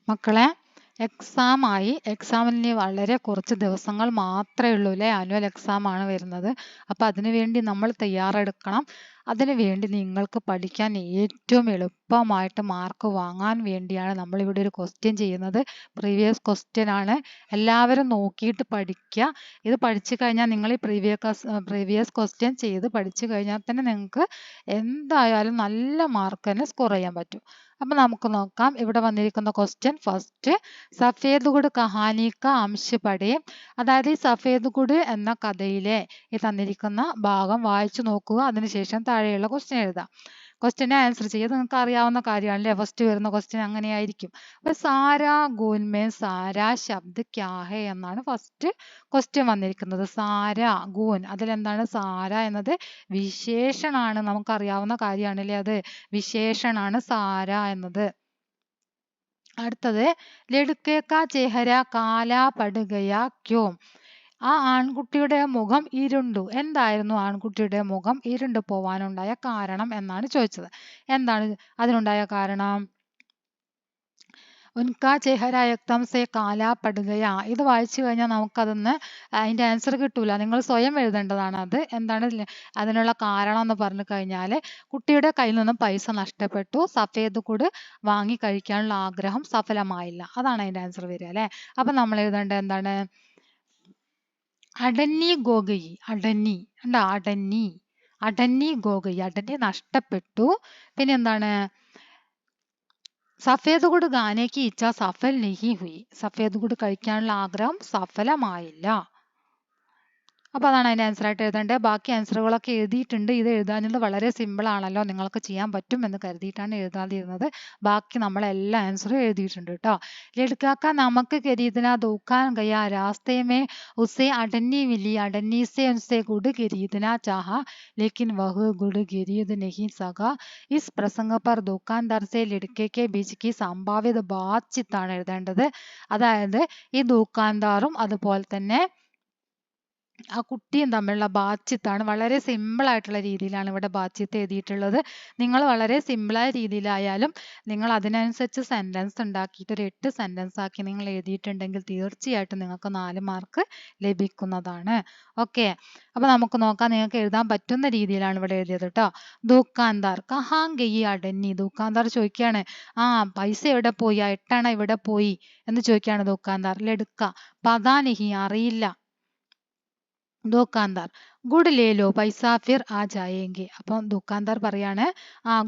മക്കളെ, എക്സാമിന് വളരെ കുറച്ച് ദിവസങ്ങൾ മാത്രമേ ഉള്ളൂ അല്ലേ? ആനുവൽ എക്സാം ആണ് വരുന്നത്. അപ്പം അതിനു വേണ്ടി നമ്മൾ തയ്യാറെടുക്കണം. അതിനു വേണ്ടി നിങ്ങൾക്ക് പഠിക്കാൻ ഏറ്റവും എളുപ്പമായിട്ട് മാർക്ക് വാങ്ങാൻ വേണ്ടിയാണ് നമ്മളിവിടെ ഒരു ക്വസ്റ്റ്യൻ ചെയ്യുന്നത്. പ്രീവിയസ് ക്വസ്റ്റ്യൻ ആണ്. എല്ലാവരും നോക്കിയിട്ട് പഠിക്കുക. ഇത് പഠിച്ചു കഴിഞ്ഞാൽ നിങ്ങൾ ഈ പ്രീവിയസ് ക്വസ്റ്റ്യൻ ചെയ്ത് പഠിച്ചു കഴിഞ്ഞാൽ തന്നെ നിങ്ങൾക്ക് എന്തായാലും നല്ല മാർക്ക് തന്നെ സ്കോർ ചെയ്യാൻ പറ്റും. അപ്പം നമുക്ക് നോക്കാം. ഇവിടെ വന്നിരിക്കുന്ന question first, Safed good Kahani കാ അംശ് പഠേ. അതായത് ഈ സഫേദ് ഗുഡ് എന്ന കഥയിലെ ഈ തന്നിരിക്കുന്ന ഭാഗം വായിച്ചു നോക്കുക. അതിനുശേഷം താഴെയുള്ള ക്വസ്റ്റ്യൻ എഴുതാം. ക്വസ്റ്റ്യനെ ആൻസർ ചെയ്യുക. നിങ്ങൾക്ക് അറിയാവുന്ന കാര്യമാണല്ലേ, ഫസ്റ്റ് വരുന്ന ക്വസ്റ്റ്യൻ അങ്ങനെയായിരിക്കും. അപ്പൊ സാരാ ഗൂൻ മേ സാരാ ശബ്ദ് ക്യാ ഹെ എന്നാണ് ഫസ്റ്റ് ക്വസ്റ്റ്യൻ വന്നിരിക്കുന്നത്. സാരാ ഗൂൻ, അതിലെന്താണ്? സാര എന്നത് വിശേഷണാണ്. നമുക്കറിയാവുന്ന കാര്യമാണല്ലേ, അത് വിശേഷണാണ് സാര എന്നത്. അടുത്തത്, ലഡ്കെ കാ ചെഹര കാലാ പട് ഗയാ ക്യോ. ആ ആൺകുട്ടിയുടെ മുഖം ഇരുണ്ടു. എന്തായിരുന്നു ആൺകുട്ടിയുടെ മുഖം ഇരുണ്ടു പോവാനുണ്ടായ കാരണം എന്നാണ് ചോദിച്ചത്. എന്താണ് അതിനുണ്ടായ കാരണം? ഉൻകാ ചെഹര എക്തം സെ കാലാ പട് ഗയാ. ഇത് വായിച്ചു കഴിഞ്ഞാൽ നമുക്കതൊന്ന് അതിന്റെ ആൻസർ കിട്ടൂല. നിങ്ങൾ സ്വയം എഴുതേണ്ടതാണ് അത്. എന്താണ് അതിനുള്ള കാരണം എന്ന് പറഞ്ഞു കഴിഞ്ഞാൽ, കുട്ടിയുടെ കയ്യിൽ നിന്നും പൈസ നഷ്ടപ്പെട്ടു. സഫേദ് കൂട് വാങ്ങി കഴിക്കാനുള്ള ആഗ്രഹം സഫലമായില്ല. അതാണ് അതിന്റെ ആൻസർ വരിക അല്ലെ. അപ്പൊ നമ്മൾ എഴുതേണ്ടത് എന്താണ്? അടന്നി ഗോഗയി. അടന്നി ഉണ്ടോ? അടന്നി ഗോഗയി. അടന്നി നഷ്ടപ്പെട്ടു. പിന്നെ എന്താണ്? സഫേദ് ഗുഡ് ഗാനെ കി ഇച്ഛ സഫൽ നഹി ഹുയി. സഫേദ് ഗുഡ് കഴിക്കാനുള്ള ആഗ്രഹം സഫലമായില്ല. അപ്പോൾ അതാണ് അതിന്റെ ആൻസർ ആയിട്ട് എഴുതേണ്ടത്. ബാക്കി ആൻസറുകളൊക്കെ എഴുതിയിട്ടുണ്ട്. ഇത് എഴുതാനുള്ളത് വളരെ സിമ്പിൾ ആണല്ലോ, നിങ്ങൾക്ക് ചെയ്യാൻ പറ്റും എന്ന് കരുതിയിട്ടാണ് എഴുതാതിരുന്നത്. ബാക്കി നമ്മളെല്ലാ ആൻസറും എഴുതിയിട്ടുണ്ട് കേട്ടോ. ലഡ്കാക്ക നമുക്ക് ഖരീദന ദുക്കാൻ ഗയാ രാസ്തേ മേ ഉസേ അടന്നി മിലി. അടന്നി സെ ഉൻസെ ഗുഡ് ഖരീദന ചാഹാ ലേക്കിൻ വഹ് ഗുഡ് ഖരീദ് നഹി സകാ. ഇസ് പ്രസംഗ പർ ദുക്കാൻദാർ സെ ലഡ്കെ കെ ബീച്ച് കി സംഭാവിത ബാത്ചീത്ത് ആണ് എഴുതേണ്ടത്. അതായത് ഈ ദുക്കാൻദാറും അതുപോലെ തന്നെ ആ കുട്ടിയും തമ്മിലുള്ള ബാത്ചീത്താണ്. വളരെ സിമ്പിൾ ആയിട്ടുള്ള രീതിയിലാണ് ഇവിടെ ബാത്ചീത്ത് എഴുതിയിട്ടുള്ളത്. നിങ്ങൾ വളരെ സിമ്പിളായ രീതിയിലായാലും നിങ്ങൾ അതിനനുസരിച്ച് സെന്റൻസ് ഉണ്ടാക്കിയിട്ട് ഒരു 8 സെന്റൻസ് ആക്കി നിങ്ങൾ എഴുതിയിട്ടുണ്ടെങ്കിൽ തീർച്ചയായിട്ടും നിങ്ങൾക്ക് 4 മാർക്ക് ലഭിക്കുന്നതാണ്. ഓക്കെ, അപ്പൊ നമുക്ക് നോക്കാം. നിങ്ങൾക്ക് എഴുതാൻ പറ്റുന്ന രീതിയിലാണ് ഇവിടെ എഴുതിയത് കേട്ടോ. ദുക്കാൻദാർ കഹാം ഗയി അടന്നി. ദുക്കാൻദാർ ചോദിക്കുകയാണ്, പൈസ എവിടെ പോയി, ആ 8 അണ എവിടെ പോയി എന്ന് ചോദിക്കുകയാണ് ദുക്കാൻദാർ. ലഡ്ക പതാ നഹി, അറിയില്ല. ദുക്കാൻദാർ ഗുഡ് ലേലോ പൈസ ഫിർ ആ ജായേങ്കെ. അപ്പം ദുക്കാൻദാർ പറയാണ്,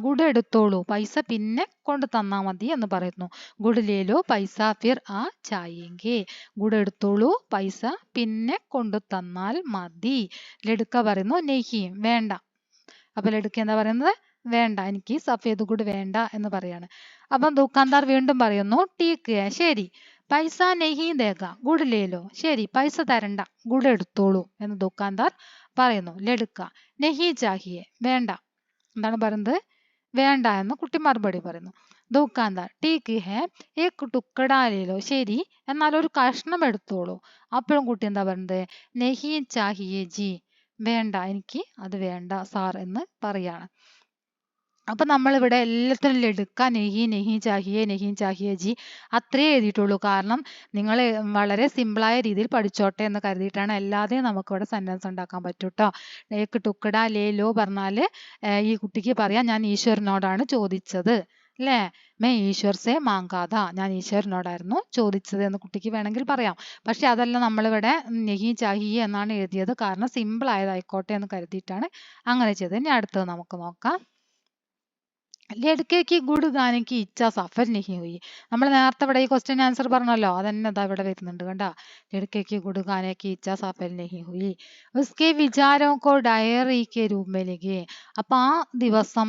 ഗുഡ് എടുത്തോളൂ, പൈസ പിന്നെ കൊണ്ട് തന്നാ മതി എന്ന് പറയുന്നു. ഗുഡ് ലേലോ പൈസ ഫിർ ആ ജായേങ്കെ. ഗുഡ് എടുത്തോളൂ, പൈസ പിന്നെ കൊണ്ടു തന്നാൽ മതി. ലഡ്ക പറയുന്നു നെഹി, വേണ്ട. അപ്പൊ ലഡ്ക എന്താ പറയുന്നത്? വേണ്ട, എനിക്ക് സഫേദ് ഗുഡ് വേണ്ട എന്ന് പറയാണ്. അപ്പം ദുക്കാൻദാർ വീണ്ടും പറയുന്നു ടീക്ക് ഹെ, ശരി. പൈസ നെഹി ദേഗ ഗുഡ് ലേലോ. ശരി, പൈസ തരണ്ട, ഗുഡ് എടുത്തോളൂ എന്ന് ദുക്കാൻദാർ പറയുന്നു. ലഡ്ക നെഹി ചാഹിയെ, വേണ്ട. എന്താണ് പറയുന്നത്? വേണ്ട എന്ന് കുട്ടി മറുപടി പറയുന്നു. ദുക്കാൻദാർ ടീക്ക് ഹെ ഏക് ടുക്കടാ ലേലോ. ശരി, എന്നാൽ ഒരു കഷ്ണം എടുത്തോളൂ. അപ്പോഴും കുട്ടി എന്താ പറയുന്നത്? നെഹി ചാഹിയെ ജി, വേണ്ട, എനിക്ക് അത് വേണ്ട സാർ എന്ന് പറയാണ്. അപ്പൊ നമ്മളിവിടെ എല്ലാത്തിനും ലഡ്ക നെഹി നെഹി ചാഹിയെ ജി അത്രേ എഴുതിയിട്ടുള്ളൂ. കാരണം നിങ്ങൾ വളരെ സിമ്പിളായ രീതിയിൽ പഠിച്ചോട്ടെ എന്ന് കരുതിയിട്ടാണ്. അല്ലാതെ നമുക്കിവിടെ സെന്റൻസ് ഉണ്ടാക്കാൻ പറ്റും കേട്ടോ. ഏക് ടുക്കട ലേ ലോ പറഞ്ഞാല് ഈ കുട്ടിക്ക് പറയാം, ഞാൻ ഈശ്വരനോടാണ് ചോദിച്ചത് അല്ലേ. മേ ഈശ്വർ സെ മാങ്കാത, ഞാൻ ഈശ്വരനോടായിരുന്നു ചോദിച്ചത് എന്ന് കുട്ടിക്ക് വേണമെങ്കിൽ പറയാം. പക്ഷെ അതല്ല, നമ്മളിവിടെ നെഹി ചാഹിയെ എന്നാണ് എഴുതിയത്. കാരണം സിമ്പിൾ ആയതായിക്കോട്ടെ എന്ന് കരുതിയിട്ടാണ് അങ്ങനെ ചെയ്തത്. ഇനി അടുത്തത് നമുക്ക് നോക്കാം. ലഡ്കെ കി ഗുഡ് ഗാനെ കി ഇച്ഛ സഫൽ നഹി ഹുയി. നമ്മൾ നേരത്തെ ഇവിടെ ഈ ക്വസ്റ്റ്യൻ ആൻസർ പറഞ്ഞല്ലോ, അതന്നെ ഇതാ ഇവിടെ വരുന്നുണ്ട് കണ്ടാ. ലഡ്കെ കി ഗുഡ് ഗാനെ കി ഇച്ഛ സഫൽ നഹി ഹുയി. ഉസ്കെ വിചാരോं को डायरी के रूप में लिखिए. അപ്പൊ ആ ദിവസം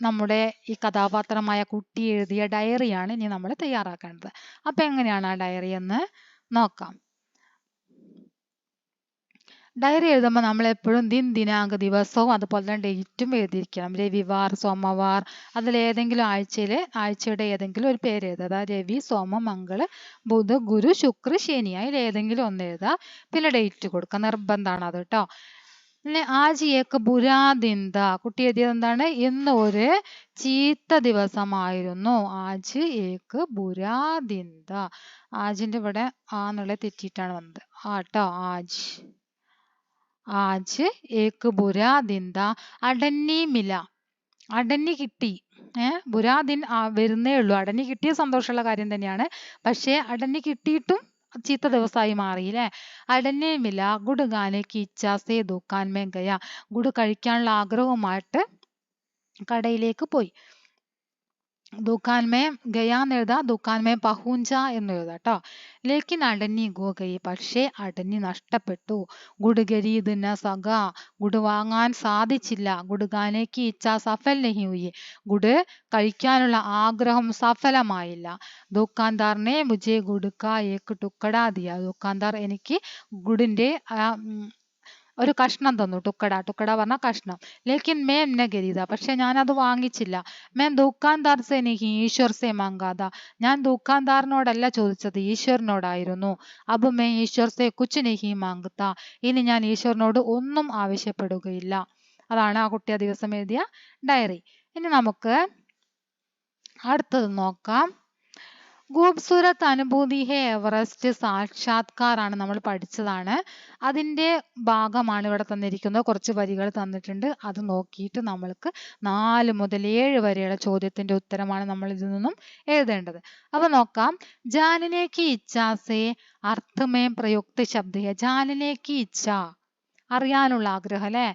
നമ്മുടെ ഈ കഥാപാത്രമായ കുട്ടി എഴുതിയ ഡയറിയാണ് ഇനി നമ്മൾ തയ്യാറാക്കേണ്ടത്. അപ്പൊ എങ്ങനെയാണ് ആ ഡയറി എന്ന് നോക്കാം. ഡയറി എഴുതുമ്പോൾ നമ്മൾ എപ്പോഴും ദിനാങ്ക് ദിവസവും അതുപോലെ തന്നെ ഡേറ്റും എഴുതിയിരിക്കണം. രവിവാർ, സോമവാർ, അതിലേതെങ്കിലും ആഴ്ചയുടെ ഏതെങ്കിലും ഒരു പേര് എഴുതുക. അതായത് രവി, സോമ, മംഗള്, ബുധ, ഗുരു, ശുക്ര, ശനി, അതിൽ ഏതെങ്കിലും ഒന്ന് എഴുതുക. പിന്നെ ഡേറ്റ് കൊടുക്കുക, നിർബന്ധമാണ് അത് കേട്ടോ. ആജ് ഏക്ക് ബുരാ ദിൻ താ. കുട്ടി എഴുതിയത് എന്താണ്? ഇന്ന് ഒരു ചീത്ത ദിവസമായിരുന്നു. ആജ് ഏക്ക് ബുരാ ദിൻ താ. ആജിന്റെ ഇവിടെ ആ എന്നുള്ള തെറ്റിയിട്ടാണ് വന്നത്. ആട്ടോ ആജ്. ആജ് ഏക്ക് ബുരാ ദിൻ താ. അടന്നി മില. അടന്നി കിട്ടി. ബുരാ ദിൻ വരുന്നേ ഉള്ളൂ. അടന്നി കിട്ടിയ സന്തോഷമുള്ള കാര്യം തന്നെയാണ്. പക്ഷേ അടന്നി കിട്ടിയിട്ടും ചീത്ത ദിവസമായി മാറിയില്ലേ? അടന്നെ മില ഗുഡ് ഗാനെ കി ഇച്ഛാ സേ ദുക്കാൻ മേ ഗയ. ഗുഡ് കഴിക്കാനുള്ള ആഗ്രഹവുമായിട്ട് കടയിലേക്ക് പോയി. ദുക്കാൻ മേ ഗയ എന്ന് എഴുതാ, ദുക്കാൻ മേ പഹൂഞ്ച എന്ന് എഴുതാ കേട്ടോ. ലേക്കിൻ അടന്നി ഗോ ഗയി. പക്ഷേ അടന്നി നഷ്ടപ്പെട്ടു. ഗുഡ് ഖരീദ് ന സക. ഗുഡ് വാങ്ങാൻ സാധിച്ചില്ല. ഗുഡ് ഗാനെ കി ഇച്ഛാ സഫൽ നഹി ഹുയി. ഗുഡ് കഴിക്കാനുള്ള ആഗ്രഹം സഫലമായില്ല. ദുക്കാൻദാറിനെ മുझे ഗുഡ് കാ ഏക് ടുക്കടാ ദിയ. ദുക്കാൻദാർ എനിക്ക് ഗുഡിന്റെ ഒരു കഷ്ണം തന്നു. ടുക്കട. ടുക്കട പറഞ്ഞ കഷ്ണം. ലേക്കിൻ മേ ന ഖരീദ. പക്ഷെ ഞാൻ അത് വാങ്ങിച്ചില്ല. मैं दुकानदार से नहीं ईश्वर से मांगा था. ഞാൻ ദുക്കാൻദാറിനോടല്ല ചോദിച്ചത്, ഈശ്വരനോടായിരുന്നു. അബ് मैं ईश्वर से कुछ नहीं मांगता. ഇനി ഞാൻ ഈശ്വരനോട് ഒന്നും ആവശ്യപ്പെടുകയില്ല. അതാണ് ആ കുട്ടി ആ ദിവസം എഴുതിയ ഡയറി. ഇനി നമുക്ക് അടുത്തത് നോക്കാം. ഖൂബ്സൂരത്ത് അനുഭൂതി ഹേ എവറസ്റ്റ് സാക്ഷാത്കാർ ആണ് നമ്മൾ പഠിച്ചതാണ്. അതിന്റെ ഭാഗമാണ് ഇവിടെ തന്നിരിക്കുന്നത്. കുറച്ച് വരികൾ തന്നിട്ടുണ്ട്. അത് നോക്കിയിട്ട് നമ്മൾക്ക് 4 മുതൽ 7 വരെയുള്ള ചോദ്യത്തിന്റെ ഉത്തരമാണ് നമ്മൾ ഇതിൽ നിന്നും എഴുതേണ്ടത്. അപ്പൊ നോക്കാം. ജാനനെ കി ഇച്ഛാ സേ അർത്ഥമേ പ്രയുക്ത ശബ്ദ ഹേ. ജാനനെ കി ഇച്ഛ, അറിയാനുള്ള ആഗ്രഹം അല്ലെ.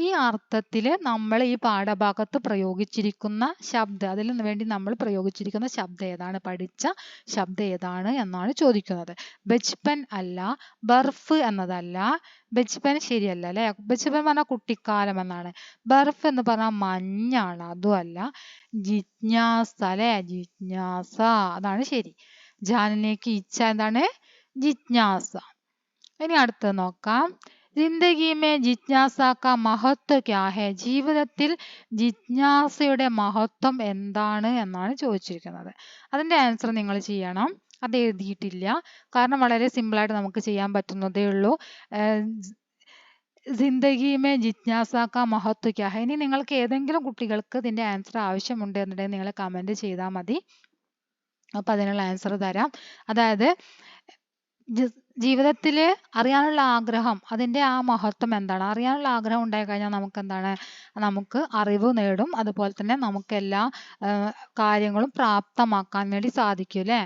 ഈ അർത്ഥത്തില് നമ്മൾ ഈ പാഠഭാഗത്ത് പ്രയോഗിച്ചിരിക്കുന്ന ശബ്ദം, അതിൽ വേണ്ടി നമ്മൾ പ്രയോഗിച്ചിരിക്കുന്ന ശബ്ദം ഏതാണ്, പഠിച്ച ശബ്ദം ഏതാണ് എന്നാണ് ചോദിക്കുന്നത്. ബച്പൻ അല്ല, ബർഫ് എന്നതല്ല. ബച്പൻ ശരിയല്ല അല്ലെ. ബച്പൻ പറഞ്ഞാൽ കുട്ടിക്കാലം എന്നാണ്. ബർഫ് എന്ന് പറഞ്ഞാൽ മഞ്ഞാണ്, അതും അല്ല. ജിജ്ഞാസ അല്ലെ, ജിജ്ഞാസ അതാണ് ശരി. ജാനനേക്ക് ഇച്ഛ എന്താണ്? ജിജ്ഞാസ. ഇനി അടുത്തത് നോക്കാം. ജിന്ദഗി മേ ജിജ്ഞാസ കാ മഹത്വ ക്യാ ഹെ. ജീവിതത്തിൽ ജിജ്ഞാസയുടെ മഹത്വം എന്താണ് എന്നാണ് ചോദിച്ചിരിക്കുന്നത്. അതിന്റെ ആൻസർ നിങ്ങൾ ചെയ്യണം. അത് എഴുതിയിട്ടില്ല, കാരണം വളരെ സിമ്പിൾ ആയിട്ട് നമുക്ക് ചെയ്യാൻ പറ്റുന്നതേ ഉള്ളൂ. ജിന്ദഗി മേ ജിജ്ഞാസ കാ മഹത്വ ക്യാ ഹെ. ഇനി നിങ്ങൾക്ക് ഏതെങ്കിലും കുട്ടികൾക്ക് ഇതിന്റെ ആൻസർ ആവശ്യമുണ്ട് എന്നുണ്ടെങ്കിൽ നിങ്ങൾ കമന്റ് ചെയ്താൽ മതി. അപ്പൊ അതിനുള്ള ആൻസർ തരാം. അതായത് ജീവിതത്തില് അറിയാനുള്ള ആഗ്രഹം, അതിന്റെ ആ മഹത്വം എന്താണ്? അറിയാനുള്ള ആഗ്രഹം ഉണ്ടായി കഴിഞ്ഞാൽ നമുക്ക് എന്താണ്? നമുക്ക് അറിവ് നേടും. അതുപോലെ തന്നെ നമുക്ക് എല്ലാ കാര്യങ്ങളും പ്രാപ്തമാക്കാൻ വേണ്ടി സാധിക്കും അല്ലെ.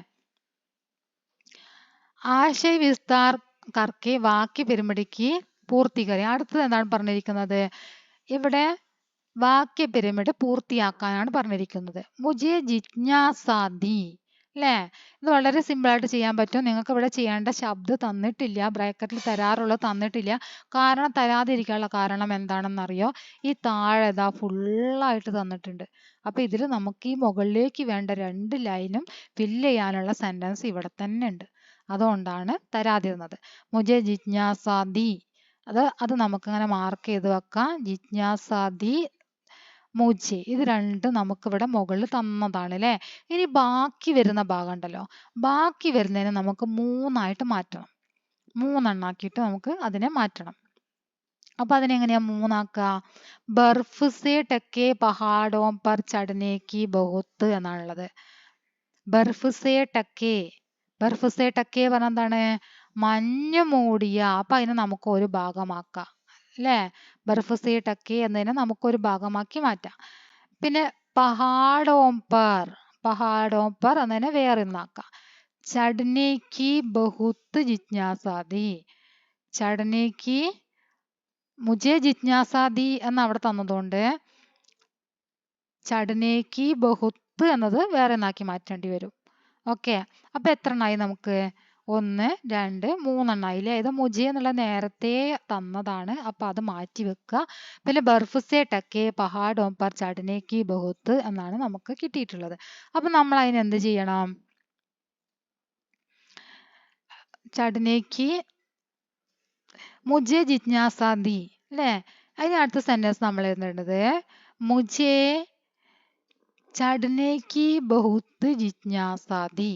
ആശയ വിസ്താർ കർക്കെ വാക്യ പിരമിഡിക്ക് പൂർത്തീകരി. അടുത്തത് എന്താണ് പറഞ്ഞിരിക്കുന്നത്? ഇവിടെ വാക്യ പിരമിഡ് പൂർത്തിയാക്കാനാണ് പറഞ്ഞിരിക്കുന്നത്. മുझे ജിജ്ഞാസാ ദി അല്ലേ. ഇത് വളരെ സിമ്പിൾ ആയിട്ട് ചെയ്യാൻ പറ്റും. നിങ്ങൾക്ക് ഇവിടെ ചെയ്യേണ്ട ശബ്ദം തന്നിട്ടില്ല, ബ്രാക്കറ്റിൽ തരാറുള്ളത് തന്നിട്ടില്ല. കാരണം തരാതിരിക്കാനുള്ള കാരണം എന്താണെന്നറിയോ? ഈ താഴെ ഇതാ ഫുള്ളായിട്ട് തന്നിട്ടുണ്ട്. അപ്പൊ ഇതിൽ നമുക്ക് ഈ മുകളിലേക്ക് വേണ്ട 2 ലൈനും ഫില്ല് ചെയ്യാനുള്ള സെന്റൻസ് ഇവിടെ തന്നെ ഉണ്ട്. അതുകൊണ്ടാണ് തരാതിരുന്നത്. മുझे ജിജ്ഞാസാ ദി, അത് നമുക്ക് അങ്ങനെ മാർക്ക് ചെയ്ത് വെക്കാം. ജിജ്ഞാസാ ദി മുझे, ഇത് രണ്ടും നമുക്ക് ഇവിടെ മുകളിൽ തന്നതാണ് അല്ലെ. ഇനി ബാക്കി വരുന്ന ഭാഗം ഉണ്ടല്ലോ, ബാക്കി വരുന്നതിനെ നമുക്ക് 3 ആയിട്ട് മാറ്റണം. 3 എണ്ണാക്കിയിട്ട് നമുക്ക് അതിനെ മാറ്റണം. അപ്പൊ അതിനെങ്ങനെയാ 3 ആക്കുക? ബർഫ് സേ ടക്കെ പഹാഡോ പർ ചടനെ കി ബഹുത്ത് എന്നാണുള്ളത്. ബർഫ് സേ ടക്കെ, ബർഫ് സേ ടക്കെ പറഞ്ഞ എന്താണ്? മഞ്ഞ് മൂടിയ. അപ്പൊ അതിനെ നമുക്ക് ഒരു ഭാഗമാക്കാം അല്ലേ. ബർഫ് സേ ടക്കെ എന്നതിനെ നമുക്കൊരു ഭാഗമാക്കി മാറ്റാം. പിന്നെ പഹാഡോം പർ, പഹാഡോം പർ എന്നതിനെ വേറെ ഒന്നാക്കാം. ചടനേക്ക് ബഹുത്ത് ജിജ്ഞാസാദി. ചടനേക്ക് മുझे ജിജ്ഞാസാദി എന്ന് അവിടെ തന്നതുകൊണ്ട് ചടനേക്ക് ബഹുത്ത് എന്നത് വേറെ ഒന്നാക്കി മാറ്റേണ്ടി വരും. ഓക്കെ. അപ്പൊ എത്ര എണ്ണായി നമുക്ക്? 1, 2, 3 എണ്ണായില്ലേ. ഇത് മുझे എന്നുള്ള നേരത്തെ തന്നതാണ്, അപ്പൊ അത് മാറ്റി വെക്കുക. പിന്നെ ബർഫ് സേ ടക്കെ പഹാഡോം പർ ചടനെ കി ബഹുത്ത് എന്നാണ് നമുക്ക് കിട്ടിയിട്ടുള്ളത്. അപ്പൊ നമ്മൾ അതിന് എന്ത് ചെയ്യണം? ചടനേക്ക് മുझे ജിജ്ഞാസാ ദി അല്ലേ. അതിന് അടുത്ത സെന്റൻസ് നമ്മൾ എഴുതേണ്ടത് മുझे ചടനേക്ക് ബഹുത്ത് ജിജ്ഞാസാ ദി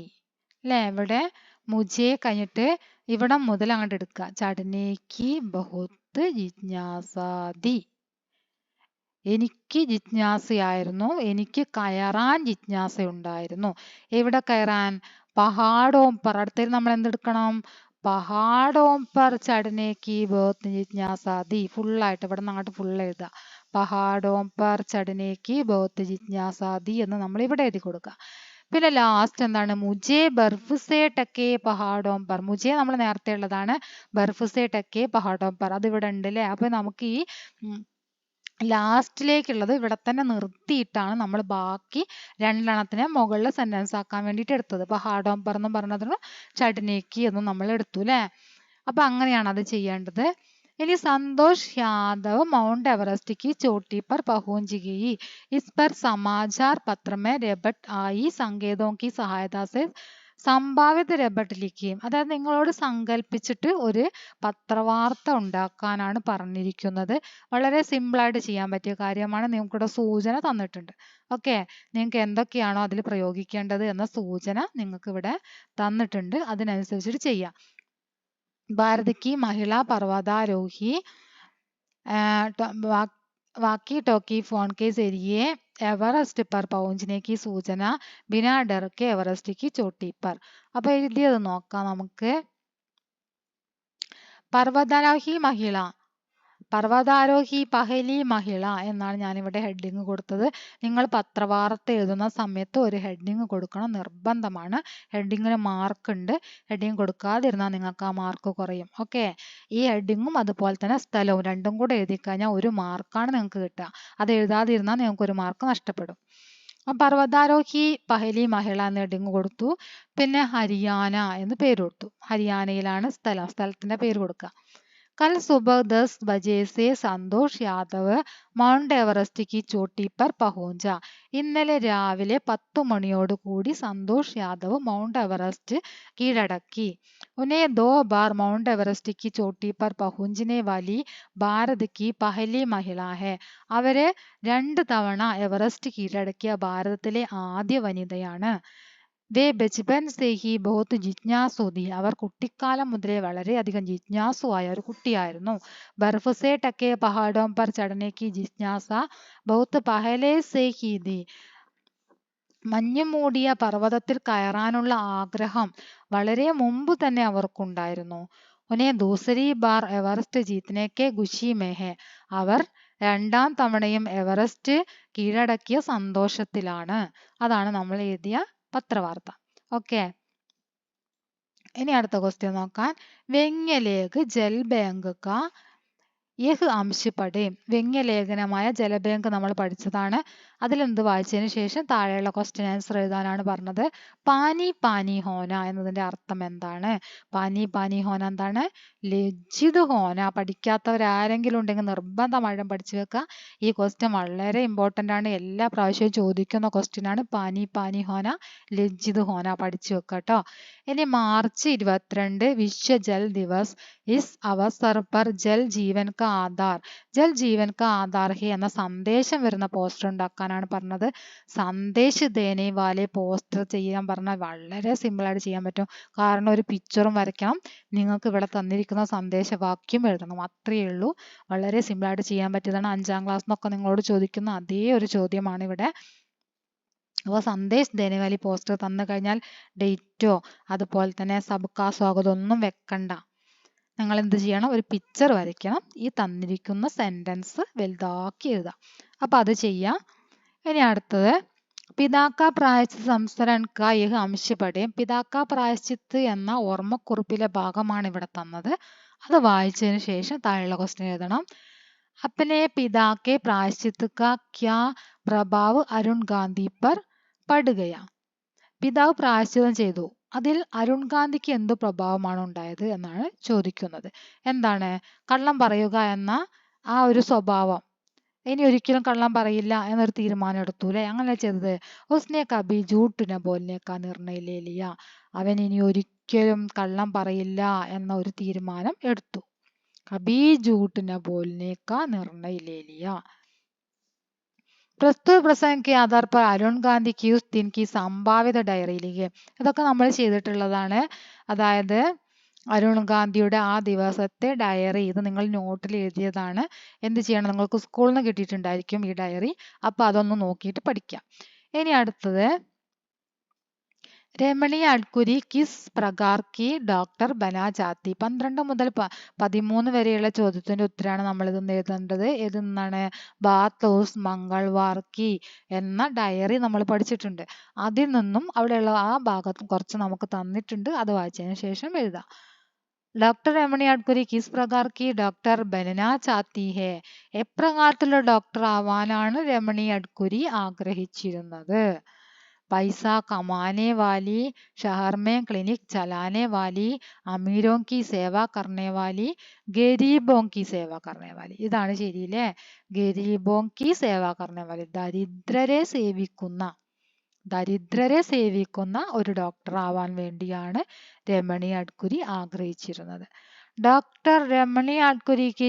അല്ലേ. ഇവിടെ മുझे കഴിഞ്ഞിട്ട് ഇവിടെ മുതൽ അങ്ങോട്ട് എടുക്കുക. ചടനേക്ക് ബഹുത്ത് ബഹുത്ത് ജിജ്ഞാസാ തി. എനിക്ക് ജിജ്ഞാസയായിരുന്നു, എനിക്ക് കയറാൻ ജിജ്ഞാസയുണ്ടായിരുന്നു. എവിടെ കയറാൻ? പഹാഡോം പർ. അടുത്തതിൽ നമ്മൾ എന്തെടുക്കണം? പഹാഡോം പർ ചടനേക്ക് ബഹുത്ത് ജിജ്ഞാസാ തി. ഫുള്ളായിട്ട് ഇവിടെ നിന്ന് അങ്ങോട്ട് ഫുൾ എഴുതുക. പഹാഡോം പർ ചടനേക്ക് ബഹുത്ത് ജിജ്ഞാസാ തി എന്ന് നമ്മൾ ഇവിടെ എഴുതി കൊടുക്കുക. പിന്നെ ലാസ്റ്റ് എന്താണ്? മുജേ ബർഫ് സേ ടക്കേ പഹാഡോം പർ. മുജേ നമ്മൾ നേരത്തെ ഉള്ളതാണ്. ബർഫ് സേ ടക്കേ പഹാഡോം പർ അത് ഇവിടെ ഉണ്ട് അല്ലേ. അപ്പൊ നമുക്ക് ഈ ലാസ്റ്റിലേക്കുള്ളത് ഇവിടെ തന്നെ നിർത്തിയിട്ടാണ് നമ്മൾ ബാക്കി രണ്ടെണ്ണത്തിനെ മുകളിൽ സെന്റൻസ് ആക്കാൻ വേണ്ടിയിട്ട് എടുത്തത്. പഹാഡോം പർ എന്നും പറഞ്ഞതിന് ചട്നേക്ക് എന്നും നമ്മൾ എടുത്തു അല്ലേ. അപ്പൊ അങ്ങനെയാണ് അത് ചെയ്യേണ്ടത്. इनी संतोष यादव माउंट एवरेस्ट की चोटी पर पहुंच गई. इस पर समाचार पत्र में रेबट आई संकेतों की सहायता से സംഭാവിത രബട്ട് ലിഖിയും. അതായത് നിങ്ങളോട് സങ്കല്പിച്ചിട്ട് ഒരു പത്രവാർത്ത ഉണ്ടാക്കാനാണ് പറഞ്ഞിരിക്കുന്നത്. വളരെ സിമ്പിളായിട്ട് ചെയ്യാൻ പറ്റിയ കാര്യമാണ്. നിങ്ങൾക്കിവിടെ സൂചന തന്നിട്ടുണ്ട്. ഓക്കെ, നിങ്ങൾക്ക് എന്തൊക്കെയാണോ അതിൽ പ്രയോഗിക്കേണ്ടത് എന്ന സൂചന നിങ്ങൾക്ക് ഇവിടെ തന്നിട്ടുണ്ട്. അതിനനുസരിച്ചിട്ട് ചെയ്യാം. भारत की महिला पर्वतारोही वाकी टॉकी फोन के जरिए एवरेस्ट पर पहुंचने की सूचना बिना डर के एवरेस्ट की चोटी पर. അപ്പോൾ എഴുതിയത് നോക്കാം നമുക്ക്. पर्वतारोही महिला, പർവ്വതാരോഹി പഹലി മഹിള എന്നാണ് ഞാനിവിടെ ഹെഡിങ് കൊടുത്തത്. നിങ്ങൾ പത്രവാർത്ത എഴുതുന്ന സമയത്ത് ഒരു ഹെഡിങ് കൊടുക്കണം, നിർബന്ധമാണ്. ഹെഡിങ്ങിന് മാർക്ക് ഉണ്ട്. ഹെഡിങ് കൊടുക്കാതിരുന്നാൽ നിങ്ങൾക്ക് ആ മാർക്ക് കുറയും. ഓക്കെ, ഈ ഹെഡിങ്ങും അതുപോലെ തന്നെ സ്ഥലവും രണ്ടും കൂടെ എഴുതി കഴിഞ്ഞാൽ ഒരു മാർക്കാണ് നിങ്ങൾക്ക് കിട്ടുക. അത് എഴുതാതിരുന്നാൽ നിങ്ങൾക്ക് ഒരു മാർക്ക് നഷ്ടപ്പെടും. പർവ്വതാരോഹി പഹലി മഹിള എന്ന ഹെഡിങ് കൊടുത്തു. പിന്നെ ഹരിയാന എന്ന് പേര് കൊടുത്തു. ഹരിയാനയിലാണ് സ്ഥലം, സ്ഥലത്തിന്റെ പേര് കൊടുക്കുക. कल सुबह 10 बजे से संतोष यादव മൗണ്ട് എവറസ്റ്റ് की चोटी पर पहुंचा. ഇന്നലെ രാവിലെ 10 മണിയോട് കൂടി സന്തോഷ് യാദവ് മൗണ്ട് എവറസ്റ്റ് കീഴടക്കി. उन्हें 2 बार മൗണ്ട് എവറസ്റ്റ് की चोटी पर पहुंचने वाली भारत की पहली महिला है. അവര് 2 തവണ എവറസ്റ്റ് കീഴടക്കിയ ഭാരതത്തിലെ ആദ്യ വനിതയാണ്. വേ ബച്പൻ സേ ഹി ബഹുത്ത് ജിജ്ഞാസു തി. അവർ കുട്ടിക്കാലം മുതലേ വളരെയധികം ജിജ്ഞാസുവായ ഒരു കുട്ടിയായിരുന്നു. ബർഫ് സേ ടക്കേ പഹാഡോം പർ ചടനെ കി ജിജ്ഞാസ ബഹുത്ത് പഹലേ സേ ഹി തി. മഞ്ഞു മൂടിയ പർവ്വതത്തിൽ കയറാനുള്ള ആഗ്രഹം വളരെ മുമ്പ് തന്നെ അവർക്കുണ്ടായിരുന്നു. ഉനെ ദൂസരി bar Everest ജീത്നെ K Khushi may ഹെ. അവർ 2ാം തവണയും എവറസ്റ്റ് കീഴടക്കിയ സന്തോഷത്തിലാണ്. അതാണ് നമ്മൾ എഴുതിയ പത്രവാർത്ത. ഓക്കെ, ഇനി അടുത്ത ക്വസ്റ്റ്യൻ നോക്കാൻ. വ്യംഗ്യലേഖ് ജൽ ബാങ്ക് കാ യഹ് അംശ് പഠേ. വ്യംഗ്യലേഖനമായ ജലബാങ്ക് നമ്മൾ പഠിച്ചതാണ്. അതിലെന്ത് വായിച്ചതിന് ശേഷം താഴെയുള്ള ക്വസ്റ്റ്യൻ ആൻസർ എഴുതാനാണ് പറഞ്ഞത്. പാനി പാനി ഹോന എന്നതിന്റെ അർത്ഥം എന്താണ്? പാനി പാനി ഹോന എന്താണ്? ലജ്ജിത് ഹോന. പഠിക്കാത്തവരാരെങ്കിലും ഉണ്ടെങ്കിൽ നിർബന്ധമായിട്ടും പഠിച്ചു വെക്കുക. ഈ ക്വസ്റ്റ്യൻ വളരെ ഇമ്പോർട്ടൻ്റ് ആണ്. എല്ലാ പ്രാവശ്യവും ചോദിക്കുന്ന ക്വസ്റ്റ്യൻ ആണ്. പാനി പാനി ഹോന, ലജ്ജിത് ഹോന പഠിച്ചു വെക്കുക കേട്ടോ. ഇനി മാർച്ച് 22 വിശ്വ ജൽ ദിവസ്. ഇസ് അവസർ പർ ജൽ ജീവൻ കാ ആധാർ. ജൽ ജീവൻ കാ ആധാർ ഹെ എന്ന സന്ദേശം വരുന്ന പോസ്റ്റർ ഉണ്ടാക്കാനാണ് പറഞ്ഞത്. സന്ദേശ് ദേനെ വാലെ പോസ്റ്റർ ചെയ്യാൻ പറഞ്ഞാൽ വളരെ സിമ്പിളായിട്ട് ചെയ്യാൻ പറ്റും. കാരണം ഒരു പിക്ചറും വരയ്ക്കണം, നിങ്ങൾക്ക് ഇവിടെ തന്നിരിക്കുന്ന സന്ദേശവാക്യം എഴുതണം, അത്രയേ ഉള്ളൂ. വളരെ സിമ്പിളായിട്ട് ചെയ്യാൻ പറ്റിയതാണ്. 5ാം ക്ലാസ് എന്നൊക്കെ നിങ്ങളോട് ചോദിക്കുന്ന അതേ ഒരു ചോദ്യമാണ് ഇവിടെ. അപ്പോൾ സന്ദേശ് ദേനെ വാലി പോസ്റ്റർ തന്നു കഴിഞ്ഞാൽ ഡേറ്റോ അതുപോലെ തന്നെ സബ്കാ സ്വാഗതം ഒന്നും വെക്കണ്ട. നിങ്ങൾ എന്ത് ചെയ്യണം? ഒരു പിക്ചർ വരയ്ക്കണം. ഈ തന്നിരിക്കുന്ന സെന്റൻസ് വലുതാക്കി എഴുതാം. അപ്പൊ അത് ചെയ്യാം. ഇനി അടുത്തത് പിതാക്ക പ്രായശ്ചിത്ത് സംസ്കരൺ കാ യഹ് അംശ് പഠേ. പിതാക്ക പ്രായശ്ചിത്ത് എന്ന ഓർമ്മക്കുറിപ്പിലെ ഭാഗമാണ് ഇവിടെ തന്നത്. അത് വായിച്ചതിന് ശേഷം താഴെയുള്ള ക്വസ്റ്റ്യൻ എഴുതണം. अपने पिता के प्रायश्चित का क्या प्रभाव अरुण गांधी पर पड़ गया. പിതാവ് പ്രായശ്ചിത്തം ചെയ്തു, അതിൽ അരുൺ ഗാന്ധിക്ക് എന്ത് പ്രഭാവമാണ് ഉണ്ടായത് എന്നാണ് ചോദിക്കുന്നത്. എന്താണ്? കള്ളം പറയുക എന്ന ആ ഒരു സ്വഭാവം, ഇനി ഒരിക്കലും കള്ളം പറയില്ല എന്നൊരു തീരുമാനം എടുത്തു അല്ലെ. അങ്ങനെ ചെയ്തത്. ഉസ്നെ കബി ജൂട്ട് ന ബോൽനെ കാ നിർണയ ലേ ലിയ. അവൻ ഇനി ഒരിക്കലും കള്ളം പറയില്ല എന്ന ഒരു തീരുമാനം എടുത്തു. കബി ജൂട്ട് ന ബോൽനെ കാ നിർണയ ലേ ലിയ. പ്രസ്തുത പ്രസംഗം കെ ആധാർ പർ അരുൺ ഗാന്ധി की उस दिन की संभावित डायरी लिखे. ഇതൊക്കെ നമ്മൾ ചെയ്തിട്ടുള്ളതാണ്. അതായത് അരുൺ ഗാന്ധിയുടെ ആ ദിവസത്തെ ഡയറി. ഇത് നിങ്ങൾ നോട്ടിൽ എഴുതിയതാണ്. എന്ത് ചെയ്യണം? നിങ്ങൾക്ക് സ്കൂളിൽ നിന്ന് കിട്ടിയിട്ടുണ്ടായിരിക്കും ഈ ഡയറി. അപ്പോൾ അതൊന്ന് നോക്കിയിട്ട് പഠിക്കാം. ഇനി അടുത്തത്, രമണി അഡ്കുരി കിസ് പ്രകാർ കി ഡോക്ടർ ബനാ ചാത്തി. 12 മുതൽ 13 വരെയുള്ള ചോദ്യത്തിന്റെ ഉത്തരമാണ് നമ്മൾ ഇതൊന്ന് എഴുതേണ്ടത്. ഏതിൽ നിന്നാണ്? ബാത്തോസ് മംഗൾവാർ കി എന്ന ഡയറി നമ്മൾ പഠിച്ചിട്ടുണ്ട്. അതിൽ നിന്നും അവിടെയുള്ള ആ ഭാഗത്തും കുറച്ച് നമുക്ക് തന്നിട്ടുണ്ട്. അത് വായിച്ചതിന് ശേഷം എഴുതാം. ഡോക്ടർ രമണി അഡ്കുരി കിസ് പ്രകാർ കി ഡോക്ടർ ബനനാ ചാത്തി ഹെ. എപ്രകാരത്തിലുള്ള ഡോക്ടർ ആവാനാണ് രമണി അഡ്കുരി ആഗ്രഹിച്ചിരുന്നത്? पैसा कमाने वाली, शहर में क्लिनिक चलाने वाली, अमीरों की सेवा करने वाली, गरीबों की सेवा करने वाली. ഇതാണ് ശരിയല്ലേ? ഗരീബോं की सेवा करने वाली. ദരിദ്രരെ സേവിക്കുന്ന ഒരു ഡോക്ടർ ആവാൻ വേണ്ടിയാണ് രമണി അഡ്കുരി ആഗ്രഹിച്ചിരുന്നത്. ഡോക്ടർ രമണി അഡ്കുരിക്ക്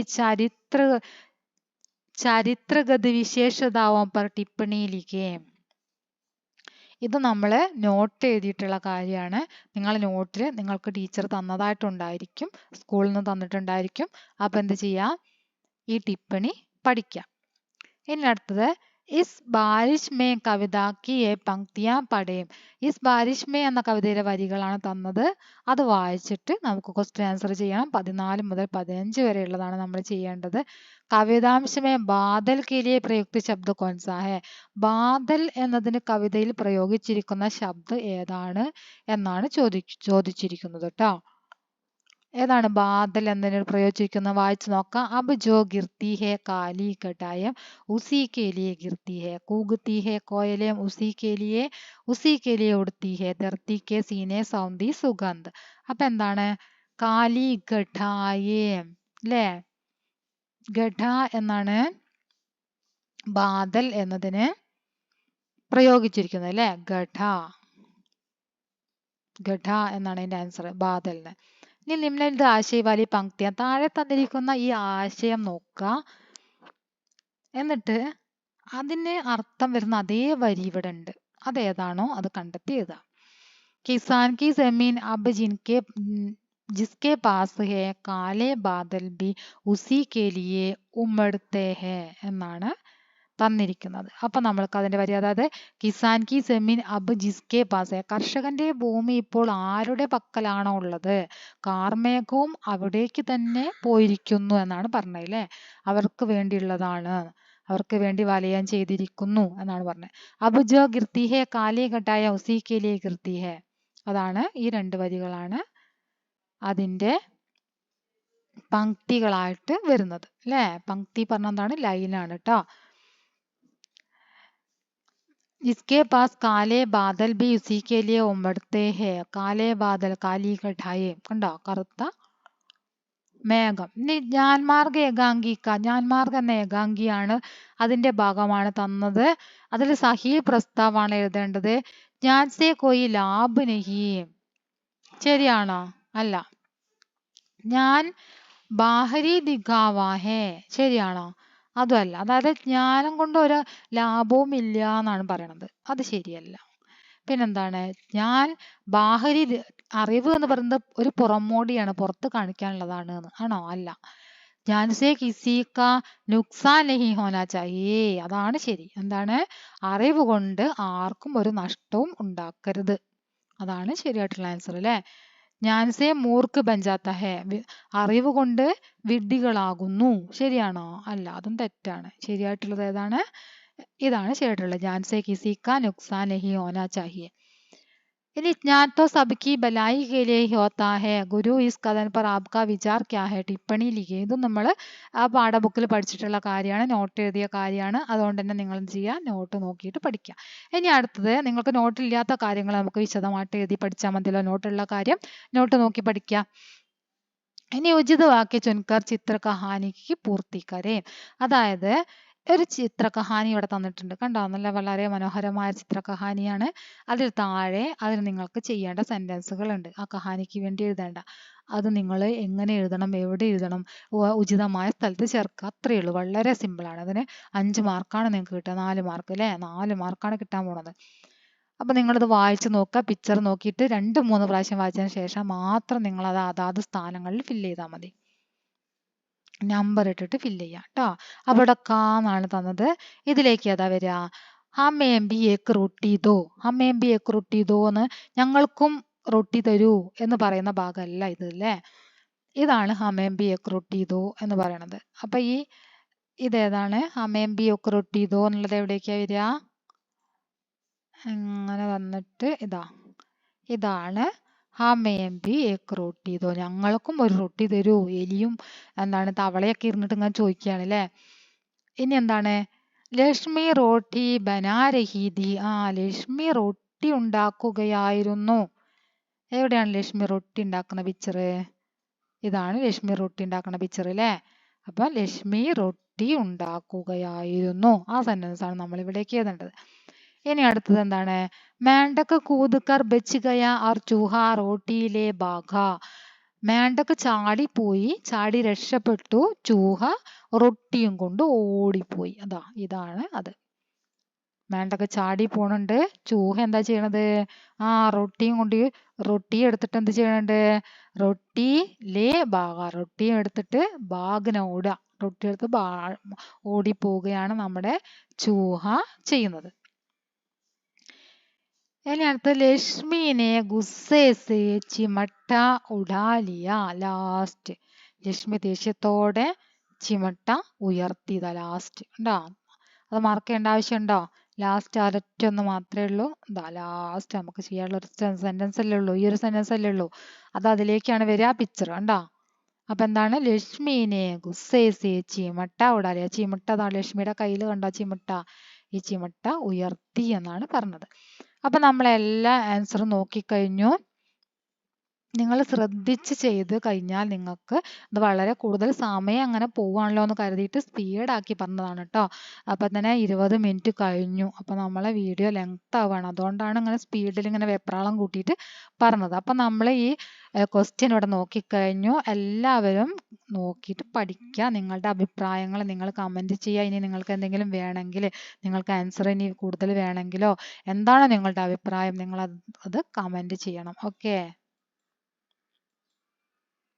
ചരിത്രഗത വിശേഷതാओं पर टिप्पणी लिखें. ഇത് നമ്മൾ നോട്ട് എഴുതിയിട്ടുള്ള കാര്യമാണ്. നിങ്ങളുടെ നോട്ടിൽ നിങ്ങൾക്ക് ടീച്ചർ തന്നതായിട്ടുണ്ടായിരിക്കും, സ്കൂളിൽ നിന്ന് തന്നിട്ടുണ്ടായിരിക്കും. അപ്പം എന്ത് ചെയ്യാം? ഈ ടിപ്പണി പഠിക്കാം. ഇനി അടുത്തത്, ഇസ് ബാരിഷ് മേ കവിത കി ഏ പങ്ക്തിയാ പഠേം. ഇസ് ബാരിഷ് മേ എന്ന കവിതയിലെ വരികളാണ് തന്നത്. അത് വായിച്ചിട്ട് നമുക്ക് ക്വസ്റ്റ്യൻ ആൻസർ ചെയ്യണം. 14 മുതൽ 15 വരെയുള്ളതാണ് നമ്മൾ ചെയ്യേണ്ടത്. കവിതാംശമേ ബാദൽ കെ ലിയെ പ്രയുക്ത ശബ്ദ കോൻസാ ഹെ. ബാദൽ എന്നതിന് കവിതയിൽ പ്രയോഗിച്ചിരിക്കുന്ന ശബ്ദം ഏതാണ് എന്നാണ് ചോദിച്ചിരിക്കുന്നത് കേട്ടോ. ഏതാണ് ബാദൽ എന്നതിന് പ്രയോഗിച്ചിരിക്കുന്നത്? വായിച്ചു നോക്കാം. അബ് ജോ ഗിർത്തി ഹെ കാലി ഘട്ടായം ഉസി കെ ലിയെ ഗിർത്തി ഹെ. കൂഗത്തി ഹെ കോയലേം ഉസി കെ ലിയെ ഉടുത്തി ഹെ. ധർത്തി കെ സീനെ സൗന്ദി സുഗന്ധ്. അപ്പൊ എന്താണ്? കാലി ഘട്ടായം അല്ലേ? ഘട എന്നാണ് ബാദൽ എന്നതിന് പ്രയോഗിച്ചിരിക്കുന്നത് അല്ലേ? ഘട എന്നാണ് അതിന്റെ ആൻസർ, ബാദലിന്. ഇനി നിമ്നലിഖിത ആശയ വാലി പങ്ക്തിയാ. താഴെ തന്നിരിക്കുന്ന ഈ ആശയം നോക്കുക, എന്നിട്ട് അതിന് അർത്ഥം വരുന്ന അതേ വരി ഇവിടെ ഉണ്ട്. അതേതാണോ അത് കണ്ടെത്തി എഴുതാം. കിസാൻ കി ജമീൻ അബ് जिसके पास है काले बादल भी उसी के लिए उमड़ते हैं എന്നാണ് തന്നിരിക്കുന്നത്. അപ്പൊ നമ്മൾക്ക് അതിന്റെ വരി, അതായത് കിസാൻ കി ജമീൻ അബ് ജിസ്കെ പാസ് ഹെ. കർഷകന്റെ ഭൂമി ഇപ്പോൾ ആരുടെ പക്കലാണോ ഉള്ളത്? കാർമേഘവും അവിടേക്ക് തന്നെ പോയിരിക്കുന്നു എന്നാണ് പറഞ്ഞത് അല്ലേ? അവർക്ക് വേണ്ടിയുള്ളതാണ്, അവർക്ക് വേണ്ടി വലയം ചെയ്തിരിക്കുന്നു എന്നാണ് പറഞ്ഞത്. അബ് ജോ ഗിർത്തി ഹെ കാലി ഘട്ടായ ഉസി കെ ലിയെ ഗിർത്തി ഹെ. അതാണ് ഈ രണ്ട് വരികളാണ് അതിന്റെ പങ്ക്തികളായിട്ട് വരുന്നത് അല്ലേ? പങ്ക്തി പറഞ്ഞ എന്താണ്? ലൈനാണ് കേട്ടോ. जिसके पास काले बादल भी उसी के लिए उमड़ते हैं. काले बादल काली घटाए. കണ്ടോ? കറുത്ത മേഘം. ഇനി ജ്ഞാൻമാർഗ ഏകാംഗിക്ക. ജ്ഞാൻമാർഗ എന്ന ഏകാംഗിയാണ് അതിന്റെ ഭാഗമാണ് തന്നത്. അതിൽ സഹി പ്രസ്താവാണ് എഴുതേണ്ടത്. ഞാൻ സേ കോയി ലാഭ് നഹി. ശരിയാണോ? അല്ല. ഞാൻ ബാഹരി ദിഖാവാ ഹേ. ശരിയാണോ? അതുമല്ല. അതായത് ജ്ഞാനം കൊണ്ട് ഒരു ലാഭവും ഇല്ല എന്നാണ് പറയണത്. അത് ശരിയല്ല. പിന്നെന്താണ്? ഞാൻ ബാഹരി അറിവ് എന്ന് പറയുന്നത് ഒരു പുറമോടിയാണ്, പുറത്ത് കാണിക്കാനുള്ളതാണ് എന്ന് ആണോ? അല്ല. ജ്ഞാൻസേ കിസിക നുക്സാൻ നഹി ഹോനാ ചാഹിയേ. അതാണ് ശരി. എന്താണ്? അറിവ് കൊണ്ട് ആർക്കും ഒരു നഷ്ടവും ഉണ്ടാക്കരുത്. അതാണ് ശരിയായിട്ടുള്ള ആൻസർ അല്ലേ? ജ്ഞാൻസേ മൂർക്ക് ബഞ്ചാത്ത ഹേ. അറിവ് കൊണ്ട് വിഡ്ഢികളാകുന്നു. ശരിയാണോ? അല്ല, അതും തെറ്റാണ്. ശരിയായിട്ടുള്ളത് ഏതാണ്? ഇതാണ് ശരിയായിട്ടുള്ളത്. ജ്ഞാൻസേ കിസിക നുക്സാൻ നഹി ഹോനാ ചാഹിയേ. ഇനി ജ്ഞാൻ तो सबकी भलाई के लिए ही होता है. ഗുരു ഇസ് കഥൻ पर आपका विचार क्या है. ടിപ്പണി ലിഖിए. ഇതും നമ്മൾ ആ പാഠബുക്കിൽ പഠിച്ചിട്ടുള്ള കാര്യമാണ്, നോട്ട് എഴുതിയ കാര്യമാണ്. അതുകൊണ്ട് തന്നെ നിങ്ങൾ എന്ത് ചെയ്യുക? നോട്ട് നോക്കിയിട്ട് പഠിക്കുക. ഇനി അടുത്തത്, നിങ്ങൾക്ക് നോട്ടില്ലാത്ത കാര്യങ്ങൾ നമുക്ക് വിശദമായിട്ട് എഴുതി പഠിച്ചാൽ മതിയല്ലോ. നോട്ടുള്ള കാര്യം നോട്ട് നോക്കി പഠിക്കുക. ഇനി ഉചിത വാക്യ ചുൻകർ ചിത്ര കഹാനിക്ക് പൂർത്തി കരേ. അതായത് ഒരു ചിത്ര കഹാനി ഇവിടെ തന്നിട്ടുണ്ട്. കണ്ടോ? നല്ല വളരെ മനോഹരമായ ചിത്ര കഹാനിയാണ്. അതിൽ താഴെ അതിൽ നിങ്ങൾക്ക് ചെയ്യേണ്ട സെന്റൻസുകൾ ഉണ്ട്. ആ കഹാനിക്ക് വേണ്ടി എഴുതേണ്ട അത് നിങ്ങൾ എങ്ങനെ എഴുതണം, എവിടെ എഴുതണം, ഉചിതമായ സ്ഥലത്ത് ചേർക്കുക. അത്രയേ ഉള്ളൂ. വളരെ സിമ്പിളാണ്. അതിന് 5 മാർക്കാണ് നിങ്ങൾക്ക് കിട്ടുക. 4 മാർക്ക് അല്ലേ? 4 മാർക്കാണ് കിട്ടാൻ പോണത്. അപ്പം നിങ്ങളിത് വായിച്ച് നോക്കുക, പിക്ചർ നോക്കിയിട്ട് 2-3 പ്രാവശ്യം വായിച്ചതിന് ശേഷം മാത്രം നിങ്ങളത് അതാത് സ്ഥാനങ്ങളിൽ ഫില്ല് ചെയ്താൽ മതി. നമ്പർ ഇട്ടിട്ട് ഫില്ല് ചെയ്യാം കേട്ടോ. അപ്പോൾ ഇവിടെ കാന്നാണ് തന്നത്. ഇതിലേക്ക് ഏതാ വരിക? ഹമേം ബി ഏക്ക് റൊട്ടി ദോ. ഹമേം ബി ഏക്ക് റൊട്ടി ദോ എന്ന് ഞങ്ങൾക്കും റൊട്ടി തരൂ എന്ന് പറയുന്ന ഭാഗമല്ല ഇത് അല്ലേ. ഇതാണ് ഹമേം ബി ഏക്ക് റൊട്ടി ദോ എന്ന് പറയണത്. അപ്പം ഇതേതാണ്? ഹമേം ബി ഏക്ക് റൊട്ടി ദോ എന്നുള്ളത് എവിടേക്കാണ് വരിക? അങ്ങനെ വന്നിട്ട് ഇതാണ് ഹമേം ബി ഏക്ക് റൊട്ടി ദോ. ഞങ്ങൾക്കും ഒരു റൊട്ടി തരൂ. എലിയും എന്താണ് തവളയൊക്കെ ഇരുന്നിട്ട് ഇങ്ങനെ ചോദിക്കുകയാണ് അല്ലേ. ഇനി എന്താണ്? ലക്ഷ്മി റോട്ടി ബനാ രഹി തി. ലക്ഷ്മി റൊട്ടി ഉണ്ടാക്കുകയായിരുന്നു. എവിടെയാണ് ലക്ഷ്മി റൊട്ടി ഉണ്ടാക്കുന്ന പിക്ചർ? ഇതാണ് ലക്ഷ്മി റൊട്ടി ഉണ്ടാക്കുന്ന പിക്ചർ അല്ലേ. അപ്പൊ ലക്ഷ്മി റൊട്ടി ഉണ്ടാക്കുകയായിരുന്നു. ആ സെന്റൻസ് ആണ് നമ്മൾ ഇവിടേക്ക് എഴുതേണ്ടത്. ഇനി അടുത്തത് എന്താണ്? മേണ്ടക്ക് കൂതുക്കർ ബച്ച് ഗയ और चूहा റോട്ടിയിലെ ഭാഗ. മേണ്ടക്ക് ചാടിപ്പോയി, ചാടി രക്ഷപ്പെട്ടു, ചൂഹ റൊട്ടിയും കൊണ്ട് ഓടിപ്പോയി. ഇതാണ് അത്. മേണ്ടക്ക് ചാടി പോണുണ്ട്, ചൂഹ എന്താ ചെയ്യണത്? റൊട്ടിയും കൊണ്ട് റൊട്ടി എടുത്തിട്ട് എന്ത് ചെയ്യണുണ്ട്? റൊട്ടിയിലെ ഭാഗ, റൊട്ടിയും എടുത്തിട്ട് ബാഗിനെ ഓടുക, റൊട്ടി എടുത്ത് ഓടിപ്പോവുകയാണ് നമ്മുടെ ചൂഹ ചെയ്യുന്നത്. ഇനി അടുത്ത ലക്ഷ്മിനെ ഗുസ്സേ സേ ചിമട്ട ഉടാ ലിയ. ലാസ്റ്റ് ലക്ഷ്മി ദേഷ്യത്തോടെ ചിമട്ട ഉയർത്തിയതാ ലാസ്റ്റ്. ഉണ്ടോ? അത് മാർക്ക് ചെയ്യേണ്ട ആവശ്യമുണ്ടോ? ലാസ്റ്റ് ഒരൊറ്റ ഒന്ന് മാത്രമേ ഉള്ളൂ. ലാസ്റ്റ് നമുക്ക് ചെയ്യാനുള്ള ഒരു സെന്റൻസ് അല്ലേ ഉള്ളൂ, ഈ ഒരു സെന്റൻസ് അല്ലേ ഉള്ളൂ. അത് അതിലേക്കാണ് വരിക പിക്ചർ. ഉണ്ടോ? അപ്പൊ എന്താണ്? ലക്ഷ്മിനെ ഗുസ്സേ സേ ചിമട്ട ഉടാ ലിയ. ചിമട്ട ലക്ഷ്മിയുടെ കയ്യിൽ കണ്ടോ ചിമട്ട? ഈ ചിമട്ട ഉയർത്തി എന്നാണ് പറഞ്ഞത്. അപ്പൊ നമ്മൾ എല്ലാ ആൻസറും നോക്കിക്കഴിഞ്ഞു. നിങ്ങൾ ശ്രദ്ധിച്ച് ചെയ്ത് കഴിഞ്ഞാൽ നിങ്ങൾക്ക് ഇത് വളരെ കൂടുതൽ സമയം അങ്ങനെ പോവാണല്ലോ എന്ന് കരുതിയിട്ട് സ്പീഡാക്കി പറഞ്ഞതാണ് കേട്ടോ. അപ്പം തന്നെ 20 മിനിറ്റ് കഴിഞ്ഞു. അപ്പം നമ്മളെ വീഡിയോ ലെങ്ത് ആവുകയാണ്, അതുകൊണ്ടാണ് ഇങ്ങനെ സ്പീഡിൽ ഇങ്ങനെ വെപ്രാളം കൂട്ടിയിട്ട് പറഞ്ഞത്. അപ്പം നമ്മൾ ഈ ക്വസ്റ്റ്യൻ ഇവിടെ നോക്കിക്കഴിഞ്ഞു. എല്ലാവരും നോക്കിയിട്ട് പഠിക്കുക. നിങ്ങളുടെ അഭിപ്രായങ്ങൾ നിങ്ങൾ കമൻറ്റ് ചെയ്യുക. ഇനി നിങ്ങൾക്ക് എന്തെങ്കിലും വേണമെങ്കിൽ, നിങ്ങൾക്ക് ആൻസർ ഇനി കൂടുതൽ വേണമെങ്കിലോ, എന്താണ് നിങ്ങളുടെ അഭിപ്രായം, നിങ്ങൾ അത് കമൻറ്റ് ചെയ്യണം. ഓക്കെ.